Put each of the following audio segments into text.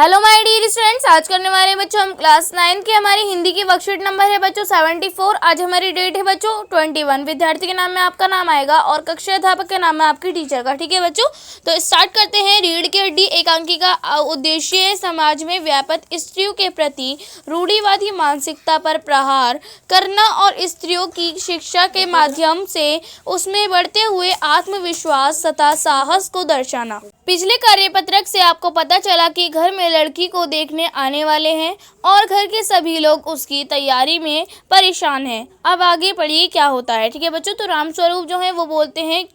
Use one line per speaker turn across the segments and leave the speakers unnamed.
Hello my dear students, आज करने वाले हैं बच्चों हम क्लास 9 की हमारी हिंदी की वर्कशीट नंबर है बच्चों 74। आज हमारी डेट है बच्चों 21। विद्यार्थी के नाम में आपका नाम आएगा और कक्षा अध्यापक के नाम में आपकी टीचर का। ठीक है बच्चों, तो स्टार्ट करते हैं। रीढ़ की हड्डी एकांकी का उद्देश्य है समाज में व्याप्त स्त्रियों के प्रति रूढ़िवादी मानसिकता पर प्रहार करना और स्त्रियों की शिक्षा के माध्यम से उसमें बढ़ते हुए आत्मविश्वास तथा साहस को दर्शाना। पिछले कार्यपत्रक से आपको पता चला कि घर में लड़की को देखने आने वाले हैं और घर के सभी लोग उसकी तैयारी में परेशान हैं। अब आगे पढ़िए क्या होता है। ठीक है बच्चों, तो रामस्वरूप जो है वो बोलते हैं,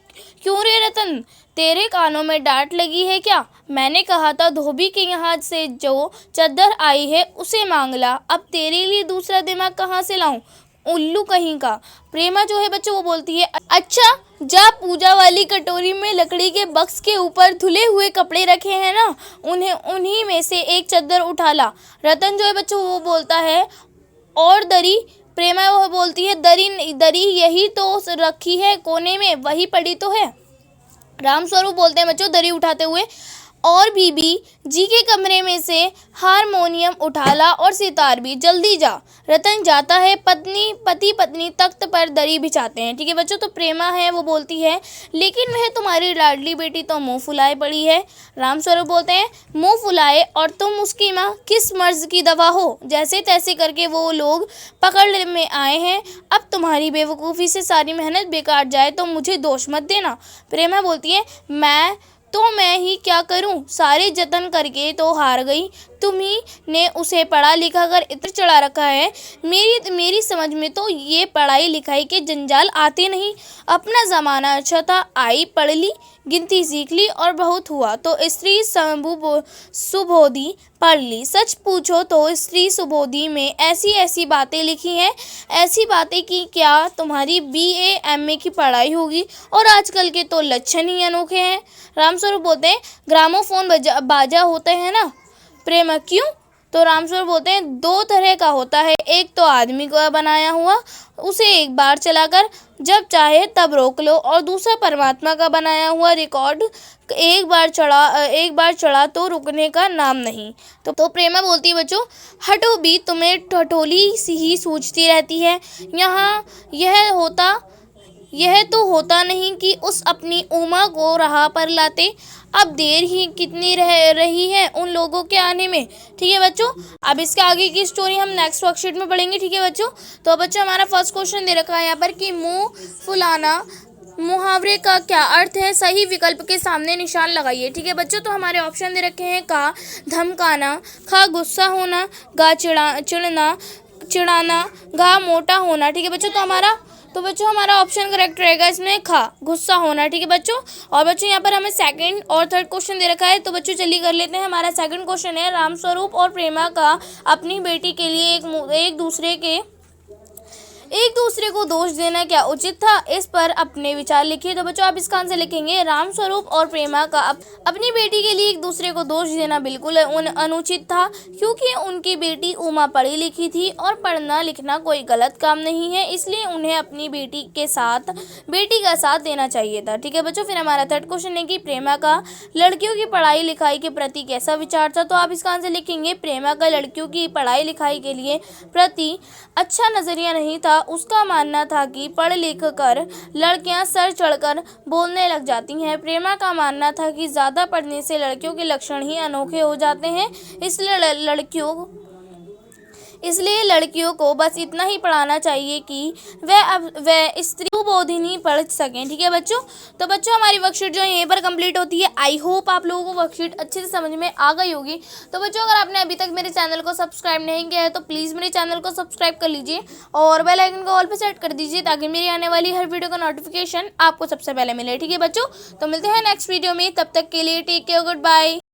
क्यों रे रतन, तेरे कानों में डांट लगी है क्या? मैंने कहा था धोबी के यहाँ से जो चद्दर आई है उसे मांग ला, अब तेरे लिए दूसरा दिमाग कहाँ से लाऊं, उल्लू कहीं का। प्रेमा जो है बच्चों वो बोलती है, अच्छा जा पूजा वाली कटोरी में लकड़ी के बक्स के ऊपर धुले हुए कपड़े रखे हैं ना, उन्हीं में से एक चद्दर उठा ला। रतन जो है बच्चों वो बोलता है, और दरी? प्रेमा वह बोलती है, दरी यही तो रखी है कोने में, वही पड़ी तो है। रामस्वरूप बोलते हैं बच्चों दरी उठाते हुए, और बीबी जी के कमरे में से हारमोनियम उठा ला और सितार भी, जल्दी जा। रतन जाता है, पति पत्नी तख्त पर दरी बिछाते हैं। ठीक है बच्चों, तो प्रेमा है वो बोलती है, लेकिन वह तुम्हारी लाडली बेटी तो मुंह फुलाए पड़ी है। रामस्वरूप बोलते हैं, मुंह फुलाए और तुम उसकी माँ, किस मर्ज की दवा हो? जैसे तैसे करके वो लोग पकड़ में आए हैं, अब तुम्हारी बेवकूफ़ी से सारी मेहनत बेकार जाए तो मुझे दोष मत देना। प्रेमा बोलती है, मैं ही क्या करूं, सारे जतन करके तो हार गई। तुम्ही ने उसे पढ़ा लिखा कर इत्र चढ़ा रखा है। मेरी समझ में तो ये पढ़ाई लिखाई के जंजाल आते नहीं। अपना ज़माना अच्छा था, आई पढ़ ली, गिनती सीख ली और बहुत हुआ तो स्त्री सुबोधी पढ़ ली। सच पूछो तो स्त्री सुबोधी में ऐसी ऐसी बातें लिखी हैं, ऐसी बातें कि क्या तुम्हारी BA MA की पढ़ाई होगी, और आजकल के तो लक्षण ही अनोखे हैं। रामस्वरूप बोलते हैं, ग्रामोफोन बाजा होते हैं ना। प्रेमा, क्यों? तो रामस्वरूप बोलते हैं, दो तरह का होता है, एक तो आदमी का बनाया हुआ, उसे एक बार चलाकर जब चाहे तब रोक लो, और दूसरा परमात्मा का बनाया हुआ रिकॉर्ड, एक बार चढ़ा तो रुकने का नाम नहीं। तो प्रेमा बोलती है बच्चों, हटो भी, तुम्हें ठठोली सी ही सूझती रहती है। यहाँ यह तो होता नहीं कि उस अपनी उमा को राह पर लाते। अब देर ही कितनी रह रही है उन लोगों के आने में। ठीक है बच्चों, अब इसके आगे की स्टोरी हम नेक्स्ट वर्कशीट में पढ़ेंगे। ठीक है बच्चों, तो बच्चों हमारा फर्स्ट क्वेश्चन दे रखा है यहाँ पर कि मुंह फुलाना मुहावरे का क्या अर्थ है? सही विकल्प के सामने निशान लगाइए। ठीक है बच्चों, तो हमारे ऑप्शन दे रखे हैं, का धमकाना, खा गुस्सा होना, गा चिढ़ाना, गा मोटा होना। ठीक है बच्चों, तो बच्चों हमारा ऑप्शन करेक्ट रहेगा इसमें, खा गुस्सा होना। ठीक है बच्चों, और बच्चों यहाँ पर हमें सेकंड और थर्ड क्वेश्चन दे रखा है, तो बच्चों चलिए कर लेते हैं। हमारा सेकंड क्वेश्चन है, रामस्वरूप और प्रेमा का अपनी बेटी के लिए एक दूसरे को दोष देना क्या उचित था? इस पर अपने विचार लिखिए। तो बच्चों आप इसका आंसर लिखेंगे, रामस्वरूप और प्रेमा का अपनी बेटी के लिए एक दूसरे को दोष देना बिल्कुल अनुचित था, क्योंकि उनकी बेटी उमा पढ़ी लिखी थी और पढ़ना लिखना कोई गलत काम नहीं है, इसलिए उन्हें अपनी बेटी का साथ देना चाहिए था। ठीक है बच्चों, फिर हमारा थर्ड क्वेश्चन है कि प्रेमा का लड़कियों की पढ़ाई लिखाई के प्रति कैसा विचार था? तो आप इसका आंसर लिखेंगे, प्रेमा का लड़कियों की पढ़ाई लिखाई के लिए प्रति अच्छा नजरिया नहीं था। उसका मानना था कि पढ़ लिख कर लड़कियां सर चढ़कर बोलने लग जाती हैं। प्रेमा का मानना था कि ज़्यादा पढ़ने से लड़कियों के लक्षण ही अनोखे हो जाते हैं, इसलिए लड़कियों को बस इतना ही पढ़ाना चाहिए कि वह स्त्री सुबोधिनी पढ़ सकें। ठीक है बच्चों, तो बच्चों हमारी वर्कशीट जो है यहीं पर कंप्लीट होती है। आई होप आप लोगों को वर्कशीट अच्छे से समझ में आ गई होगी। तो बच्चों अगर आपने अभी तक मेरे चैनल को सब्सक्राइब नहीं किया है तो प्लीज़ मेरे चैनल को सब्सक्राइब कर लीजिए और बेल आइकन को ऑल पे सेट कर दीजिए, ताकि मेरी आने वाली हर वीडियो का नोटिफिकेशन आपको सबसे पहले मिले। ठीक है बच्चों, तो मिलते हैं नेक्स्ट वीडियो में, तब तक के लिए टेक केयर, गुड बाय।